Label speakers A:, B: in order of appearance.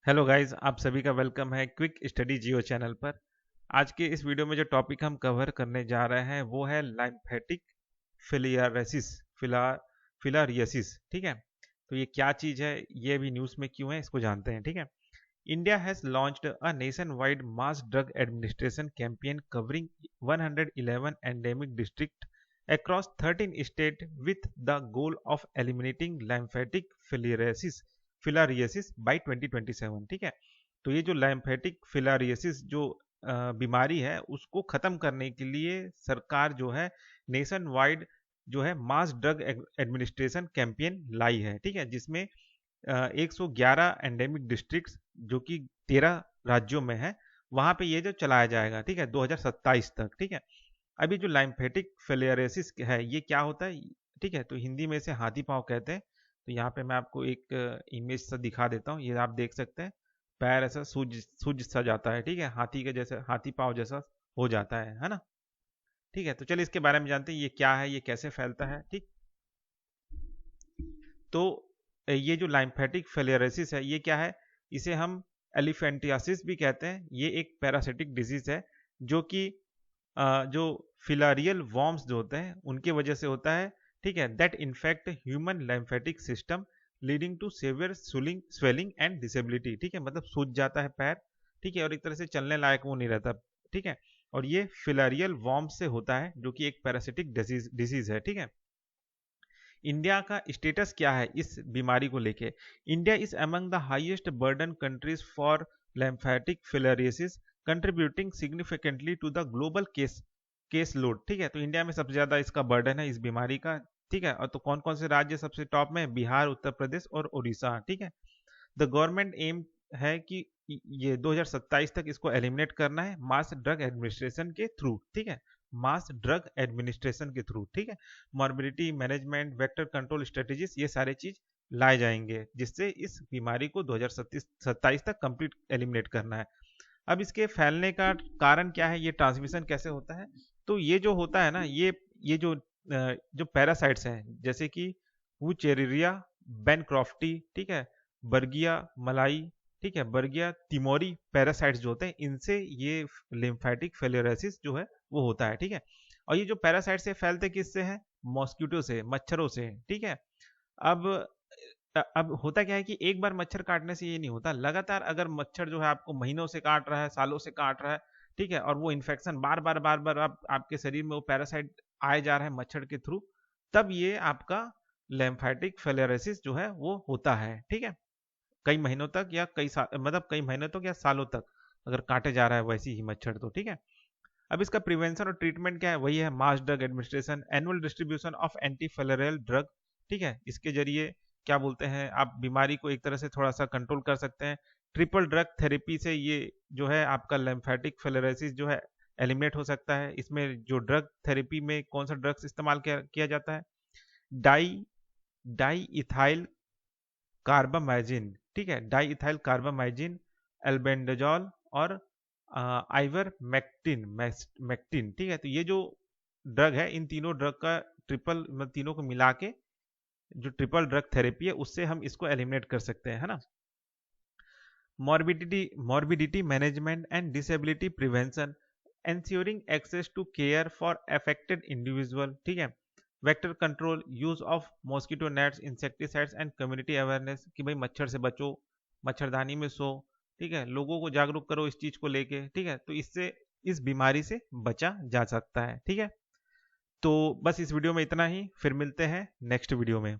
A: Hello guys, आप सभी का वेलकम है क्विक स्टडी जियो चैनल पर। आज के इस वीडियो में जो टॉपिक हम कवर करने जा रहे हैं वो है लाइम्फेटिक फिलियारिसिस फिला फिलारियसिस। ठीक है, तो ये क्या चीज़ है, ये भी न्यूज़ में क्यों है, इसको जानते हैं। ठीक है, India has launched a nation wide mass drug administration campaign covering 111 endemic district across 13 states with the goal of eliminating lymphatic filariasis by 2027। ठीक है, तो ये जो lymphatic filariasis जो बीमारी है उसको खत्म करने के लिए सरकार जो है नेशन वाइड जो है मास ड्रग एडमिनिस्ट्रेशन कैंपेन लाई है। ठीक है, जिसमें 111 एंडेमिक डिस्ट्रिक्ट्स जो कि 13 राज्यों में है, वहां पे ये जो चलाया जाएगा। ठीक है, 2027 तक। ठीक है, अभी जो लाइम्फेटिक फिलियरेसिस है ये क्या होता है? ठीक है, तो हिंदी में इसे हाथी पांव कहते हैं। तो यहाँ पे मैं आपको एक इमेज सा दिखा देता हूँ, ये आप देख सकते हैं। पैर ऐसा सूज सूज सा जाता है। ठीक है, हाथी के जैसे, हाथी पांव जैसा हो जाता है ना। ठीक है, तो चलिए इसके बारे में जानते हैं, ये क्या है, ये कैसे फैलता है। ठीक, तो ये जो लाइम्फेटिक फिलियरेसिस है ये क्या है? इसे हम एलिफेंटियासिस भी कहते हैं। ये एक पैरासिटिक डिजीज है जो कि जो फिलारियल वॉर्म्स जो होते हैं उनकी वजह से होता है। ठीक है, that infect human lymphatic system leading to severe swelling and disability. ठीक है, मतलब सूज जाता है पैर। ठीक है, और एक तरह से चलने लायक वो नहीं रहता। ठीक है, और ये फिलारियल वॉर्म्स से होता है जो कि एक पैरासिटिक डिजीज है। ठीक है, इंडिया का स्टेटस क्या है इस बीमारी को लेके? India is among the highest burden countries for lymphatic filariasis, contributing significantly to the global case load. ठीक है, तो इंडिया में सबसे ज्यादा इसका बर्डन है इस बीमारी का। ठीक है, और तो कौन कौन से राज्य सबसे टॉप में? बिहार, उत्तर प्रदेश और उड़ीसा। ठीक है, द गवर्नमेंट एम है कि ये 2027 तक इसको एलिमिनेट करना है मास ड्रग एडमिनिस्ट्रेशन के थ्रू। ठीक है, मास ड्रग एडमिनिस्ट्रेशन के थ्रू। ठीक है, morbidity management, vector control strategies, ये सारे चीज लाए जाएंगे जिससे इस बीमारी को 2027 तक कंप्लीट एलिमिनेट करना है। अब इसके फैलने का कारण क्या है, ये ट्रांसमिशन कैसे होता है? तो ये जो होता है ना, ये जो पैरासाइट्स हैं जैसे कि वुचेरिया बेनक्रॉफ्टी, ठीक है, बर्गिया मलाई, ठीक है, बर्गिया तिमोरी पैरासाइट्स जो होते हैं इनसे ये लिम्फेटिक फेलियोरेसिस जो है वो होता है। ठीक है, और ये जो पैरासाइट से फैलते किससे हैं? मॉस्किटो से, मच्छरों से। ठीक है, अब अब होता क्या है कि एक बार मच्छर काटने से ये नहीं होता, लगातार अगर मच्छर जो है आपको महीनों से काट रहा है, सालों से काट रहा है, ठीक है, और वो इन्फेक्शन बार बार आपके शरीर में वो पैरासाइट आए जा रहे हैं मच्छर के थ्रू, तब ये आपका लिम्फेटिक फेलियरेसिस जो है वो होता है। ठीक है, कई महीनों तक या कई साल, मतलब कई महीनों तक या सालों तक अगर काटे जा रहा है वैसी ही मच्छर तो। ठीक है, अब इसका प्रिवेंशन और ट्रीटमेंट क्या है? वही है mass drug administration, annual distribution of anti filarial drug. ठीक है, इसके जरिए क्या बोलते हैं, आप बीमारी को एक तरह से थोड़ा सा कंट्रोल कर सकते हैं। ट्रिपल ड्रग थेरेपी से ये जो है आपका लिम्फेटिक फेलरेसिस जो है एलिमिनेट हो सकता है। इसमें जो ड्रग थेरेपी में कौन सा ड्रग्स इस्तेमाल किया जाता है? Di diethylcarbamazine. ठीक है, डाई इथाइल कार्बामाइजिन, एल्बेंडाजोल और आइवर मैक्टिन। ठीक है, तो ये जो ड्रग है, इन तीनों ड्रग का ट्रिपल, मतलब तीनों को मिला के जो ट्रिपल ड्रग थेरेपी है उससे हम इसको एलिमिनेट कर सकते हैं, है ना। Morbidity management and disability prevention, ensuring access to care for affected individual। ठीक है, vector control, use of mosquito nets, insecticides and community awareness कि भाई मच्छर से बचो, मच्छरदानी में सो। ठीक है, लोगों को जागरूक करो इस चीज को लेके। ठीक है, तो इससे इस बीमारी से बचा जा सकता है। ठीक है, तो बस इस वीडियो में इतना ही, फिर मिलते हैं नेक्स्ट वीडियो में।